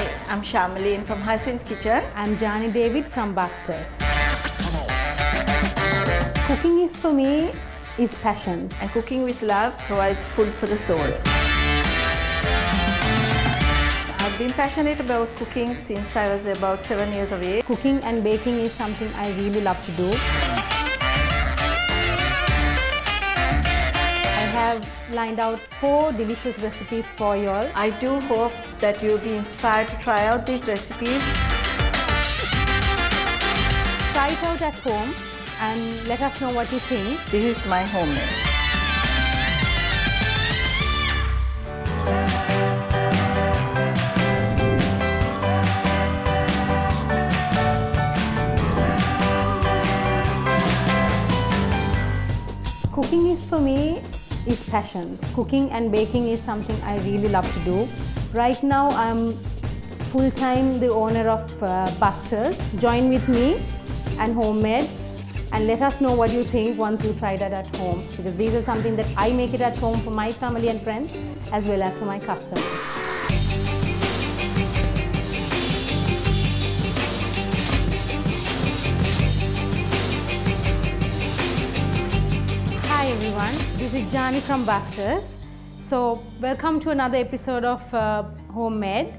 Hi, I'm Charmalene from Hyacinth's Kitchen. I'm Jani David from Busters. Cooking is for me is passion. And cooking with love provides food for the soul. I've been passionate about cooking since I was about 7 years of age. Cooking and baking is something I really love to do. I have lined out 4 delicious recipes for you all. I do hope that you'll be inspired to try out these recipes. Try it out at home and let us know what you think. This is my homemade. Cooking is for me is passions. Cooking and baking is something I really love to do. Right now I'm full-time the owner of Busters. Join with me and Homemade and let us know what you think once you try that at home, because these are something that I make it at home for my family and friends as well as for my customers. Hi everyone, this is Jani from Busters. So welcome to another episode of Homemade.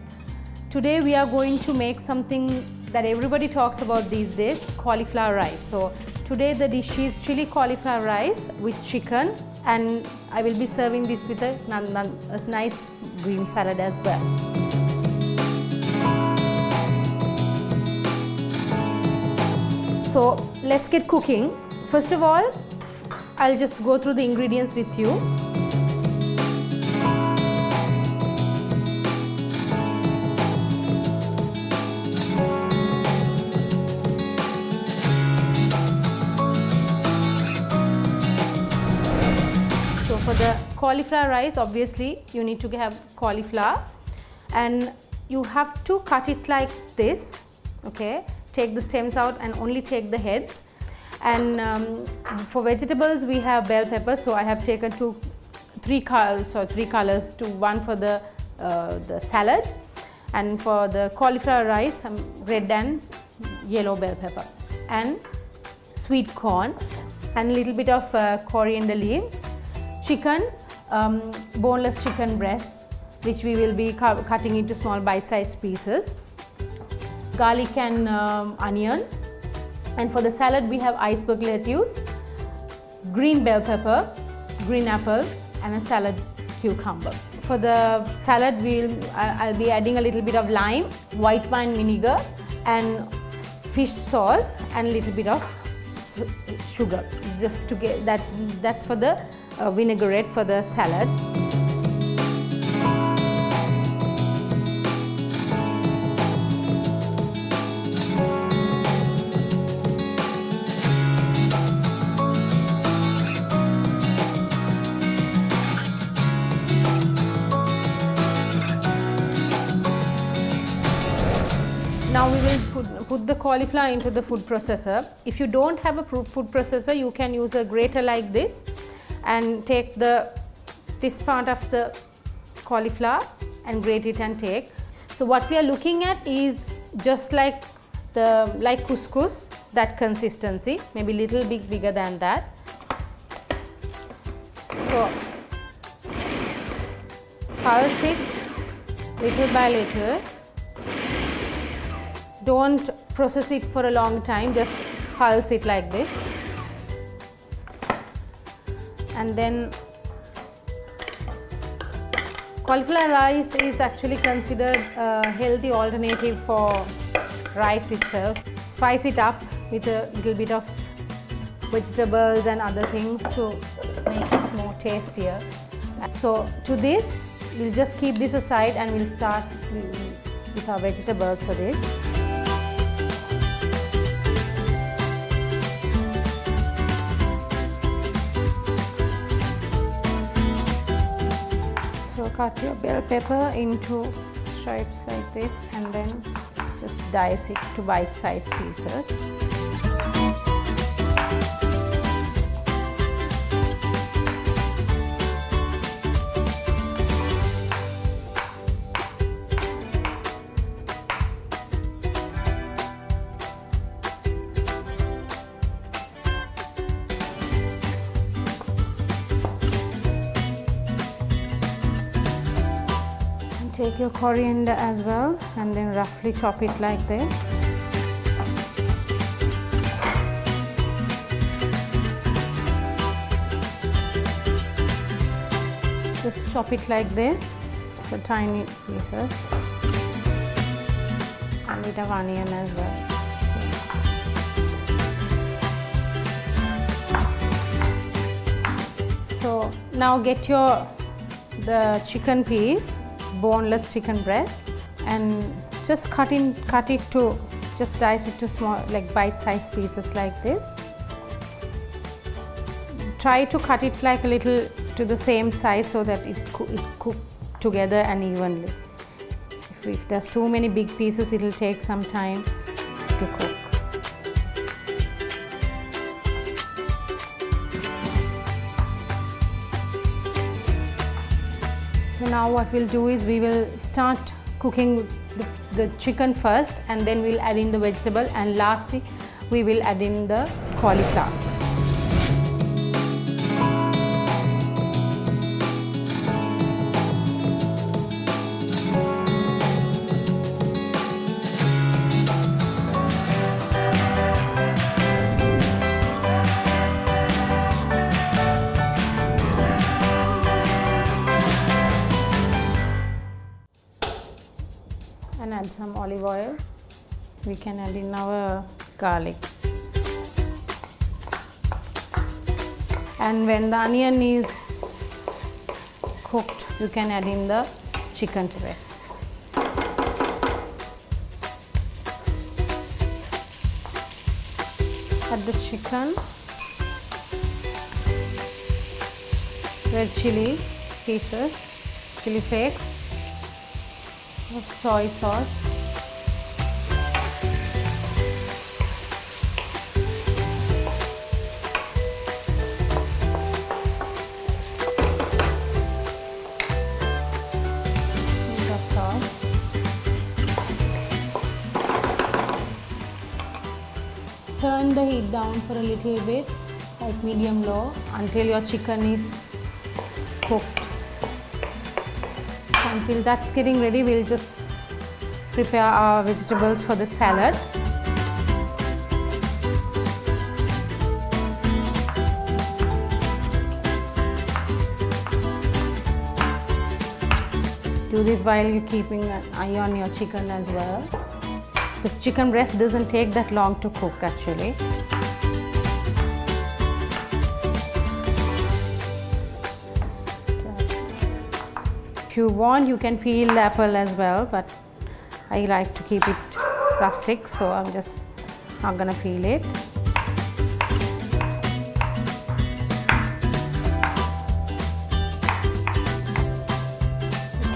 Today we are going to make something that everybody talks about these days, cauliflower rice. So today the dish is chili cauliflower rice with chicken, and I will be serving this with a nice green salad as well. So let's get cooking. First of all, I'll just go through the ingredients with you. So for the cauliflower rice, obviously you need to have cauliflower, and you have to cut it like this, okay? Take the stems out and only take the heads. And for vegetables we have bell pepper, so I have taken three colors, one for the salad, and for the cauliflower rice red and yellow bell pepper, and sweet corn, and a little bit of coriander leaves. Chicken, boneless chicken breast, which we will be cutting into small bite-sized pieces. Garlic and onion. And for the salad we have iceberg lettuce, green bell pepper, green apple, and a salad cucumber. For the salad I'll be adding a little bit of lime, white wine vinegar, and fish sauce, and a little bit of sugar, just to get that's for the vinaigrette for the salad. Now we will put the cauliflower into the food processor. If you don't have a food processor, you can use a grater like this and take this part of the cauliflower and grate it and take. So what we are looking at is just like couscous, that consistency, maybe a little bit bigger than that. So pulse it little by little. Don't process it for a long time, just pulse it like this. And then cauliflower rice is actually considered a healthy alternative for rice itself. Spice it up with a little bit of vegetables and other things to make it more tastier. So to this, we'll just keep this aside and we'll start with our vegetables for this. So cut your bell pepper into stripes like this and then just dice it to bite-sized pieces. take your coriander as well and then roughly chop it like this. Just chop it like this, the tiny pieces, and a bit of onion as well. So now get the chicken piece, boneless chicken breast, and just cut it to, just dice it to small, like bite-sized pieces like this. Try to cut it like a little to the same size so that it cook together and evenly. If there's too many big pieces, it will take some time to cook. So now what we'll do is we will start cooking the chicken first, and then we'll add in the vegetable, and lastly we will add in the cauliflower. And add some olive oil. We can add in our garlic. And when the onion is cooked, you can add in the chicken breast. Add the chicken, red chili pieces, chili flakes, soy sauce, sauce, turn the heat down for a little bit, like medium low, until your chicken is cooked. Until that's getting ready, we'll just prepare our vegetables for the salad. Do this while you're keeping an eye on your chicken as well. This chicken breast doesn't take that long to cook actually. If you want, you can peel the apple as well, but I like to keep it rustic, so I'm just not gonna peel it.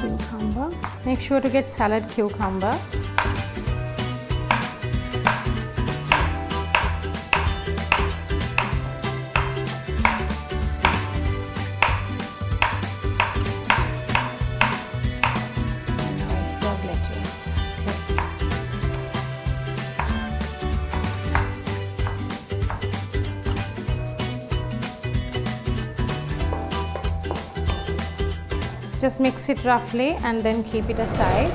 Cucumber. Make sure to get salad cucumber. Just mix it roughly and then keep it aside.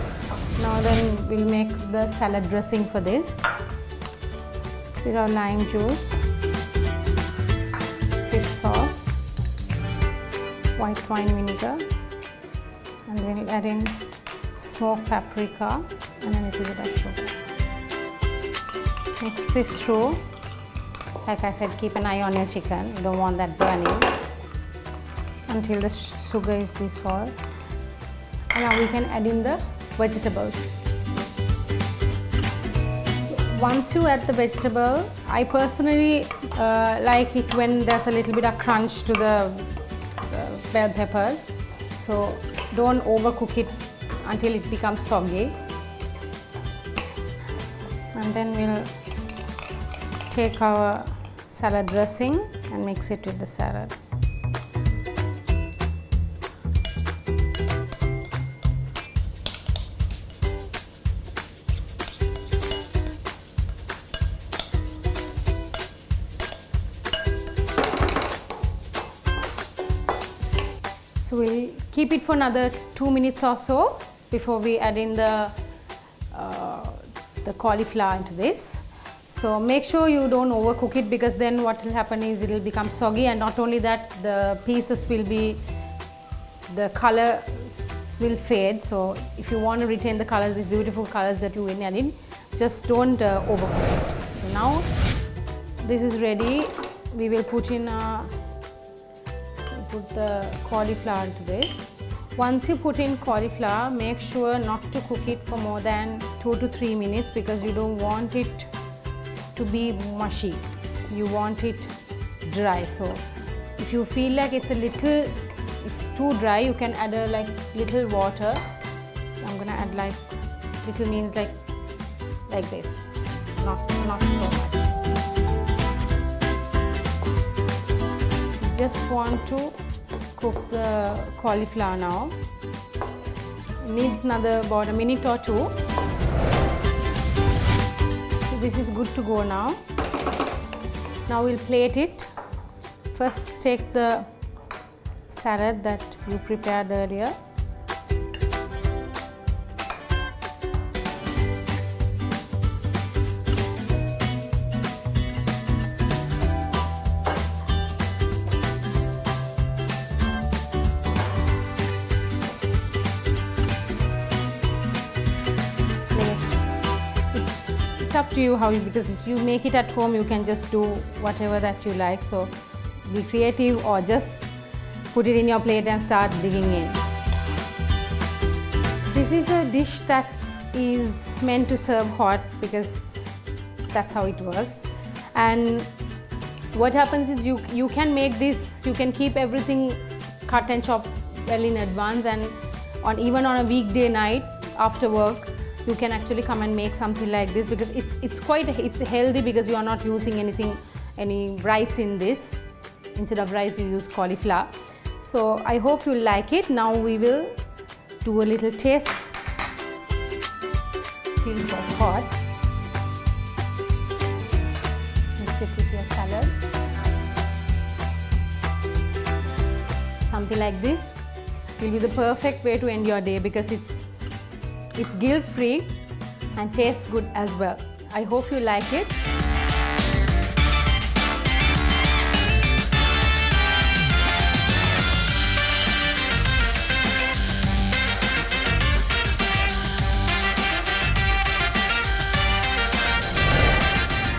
Now then we'll make the salad dressing for this. With our lime juice, fish sauce, white wine vinegar, and then we'll add in smoked paprika and a little bit of sugar. Mix this through. Like I said, keep an eye on your chicken. You don't want that burning until the sugar is dissolved. And now we can add in the vegetables. So once you add the vegetable, I personally like it when there's a little bit of crunch to the bell peppers. So don't overcook it until it becomes soggy. And then we'll take our salad dressing and mix it with the salad. So we'll keep it for another 2 minutes or so, before we add in the cauliflower into this. So make sure you don't overcook it, because then what will happen is it will become soggy, and not only that, the pieces will be, the color will fade. So if you want to retain the colors, these beautiful colors that you add in, just don't overcook it. So now this is ready. We will put the cauliflower into this. Once you put in cauliflower, make sure not to cook it for more than 2 to 3 minutes, because you don't want it to be mushy. You want it dry. So if you feel like it's too dry, you can add a little water. I'm gonna add little means like this, not so much. Just want to cook the cauliflower now. It needs about a minute or two. So this is good to go now. Now we'll plate it. First take the salad that you prepared earlier. It's up to you because if you make it at home, you can just do whatever that you like. So be creative, or just put it in your plate and start digging in. This is a dish that is meant to serve hot, because that's how it works. And what happens is you can make this, you can keep everything cut and chopped well in advance, and even on a weekday night after work, you can actually come and make something like this, because it's healthy, because you are not using any rice in this. Instead of rice, you use cauliflower. So I hope you like it. Now we will do a little taste. Still hot. Mix it with your salad. Something like this will be the perfect way to end your day, because it's guilt-free and tastes good as well. I hope you like it.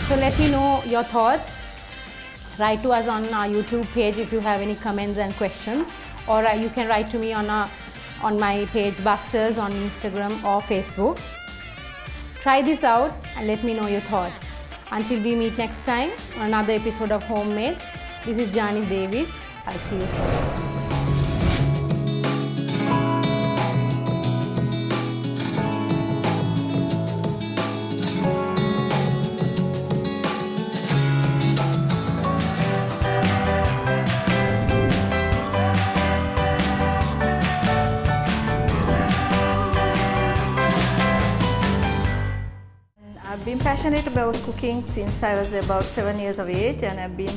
So let me know your thoughts. Write to us on our YouTube page if you have any comments and questions, or you can write to me on my page Busters on Instagram or Facebook. Try this out and let me know your thoughts. Until we meet next time on another episode of Homemade, this is Jani David. I'll see you soon. I've been passionate about cooking since I was about 7 years of age, and I've been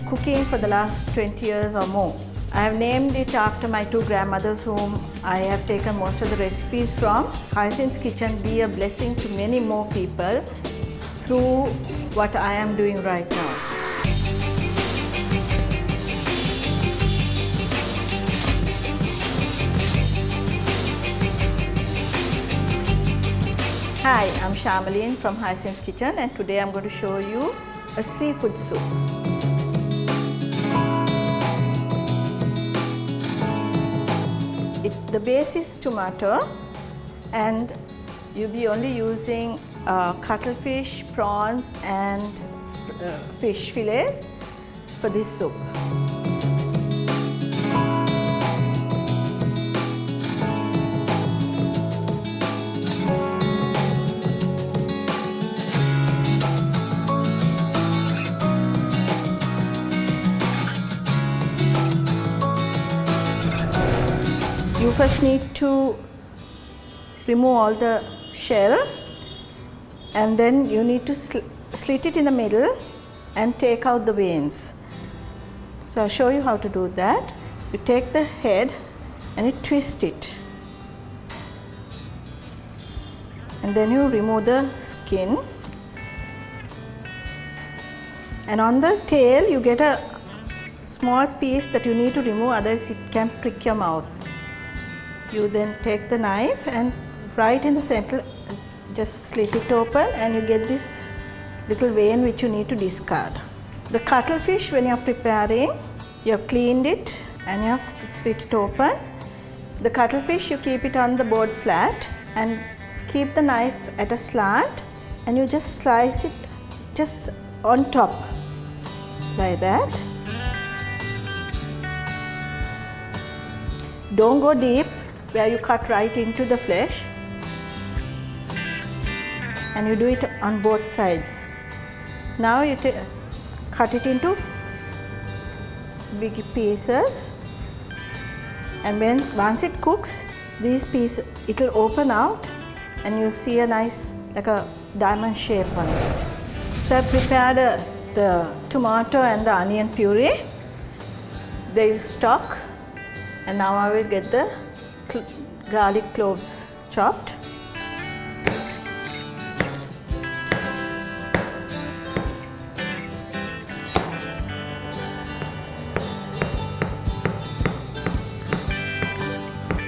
cooking for the last 20 years or more. I have named it after my two grandmothers, whom I have taken most of the recipes from. Hyacinth's Kitchen be a blessing to many more people through what I am doing right now. Hi, I'm Charmalene from Hyacinth's Kitchen, and today I'm going to show you a seafood soup. The base is tomato, and you'll be only using cuttlefish, prawns and fish fillets for this soup. You first need to remove all the shell, and then you need to slit it in the middle and take out the veins. So I'll show you how to do that. You take the head and you twist it and then you remove the skin, and on the tail you get a small piece that you need to remove, otherwise it can prick your mouth. You then take the knife and right in the center just slit it open, and you get this little vein which you need to discard. The cuttlefish, when you are preparing, you have cleaned it and you have slit it open. The cuttlefish, you keep it on the board flat and keep the knife at a slant, and you just slice it just on top like that. Don't go deep where you cut right into the flesh, and you do it on both sides. Now you cut it into big pieces, and once it cooks, these pieces, it will open out and you see a nice like a diamond shape on it. So I prepared the tomato and the onion puree. There is stock, and now I will get the garlic cloves chopped.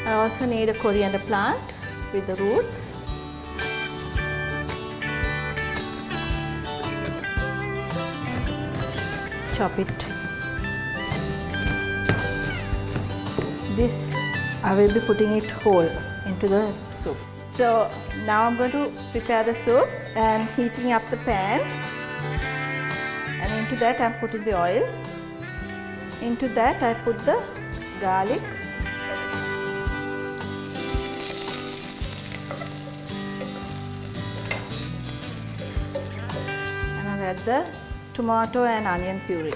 I also need a coriander plant with the roots. Chop it. This I will be putting it whole into the soup. So now I'm going to prepare the soup and heating up the pan, and into that I'm putting the oil. Into that I put the garlic, and I'll add the tomato and onion puree.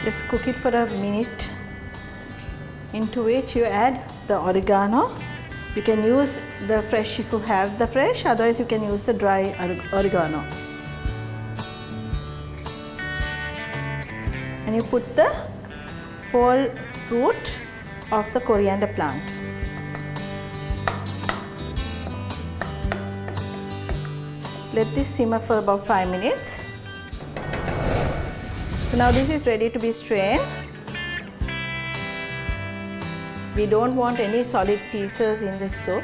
Just cook it for a minute, into which you add the oregano. You can use the fresh if you have the fresh, otherwise you can use the dry oregano. And you put the whole root of the coriander plant. Let this simmer for about 5 minutes. So now this is ready to be strained. We don't want any solid pieces in this soup.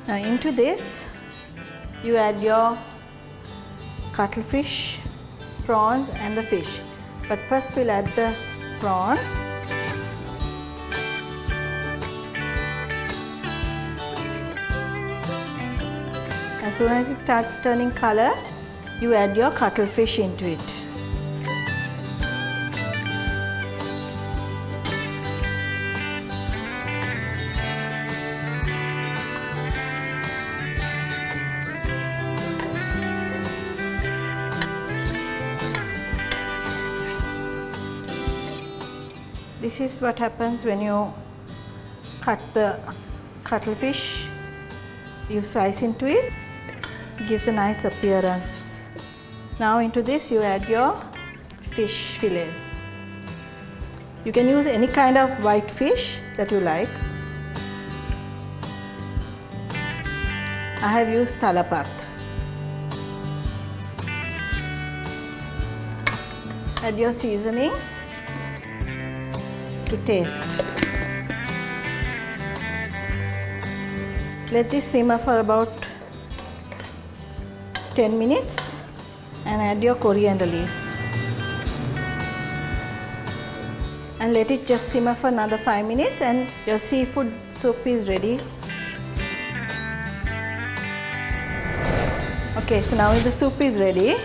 Now into this, you add your cuttlefish, prawns and the fish. But first we'll add the prawn. As soon as it starts turning color, you add your cuttlefish into it. This is what happens when you cut the cuttlefish. You slice into it, it gives a nice appearance. Now into this you add your fish fillet. You can use any kind of white fish that you like. I have used talapat. Add your seasoning to taste. Let this simmer for about 10 minutes and add your coriander leaf. And let it just simmer for another 5 minutes and your seafood soup is ready. Okay, so now the soup is ready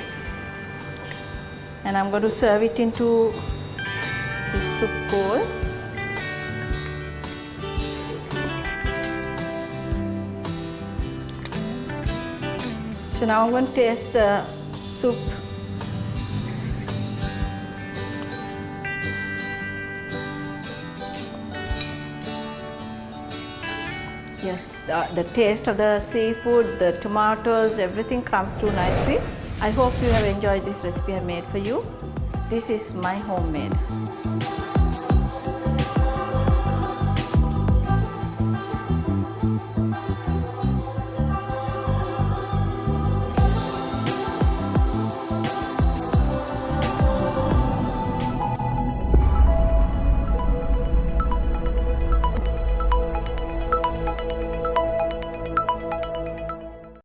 and I'm going to serve it into the soup bowl. So now I'm going to taste the soup. Yes, the taste of the seafood, the tomatoes, everything comes through nicely. I hope you have enjoyed this recipe I made for you. This is my homemade.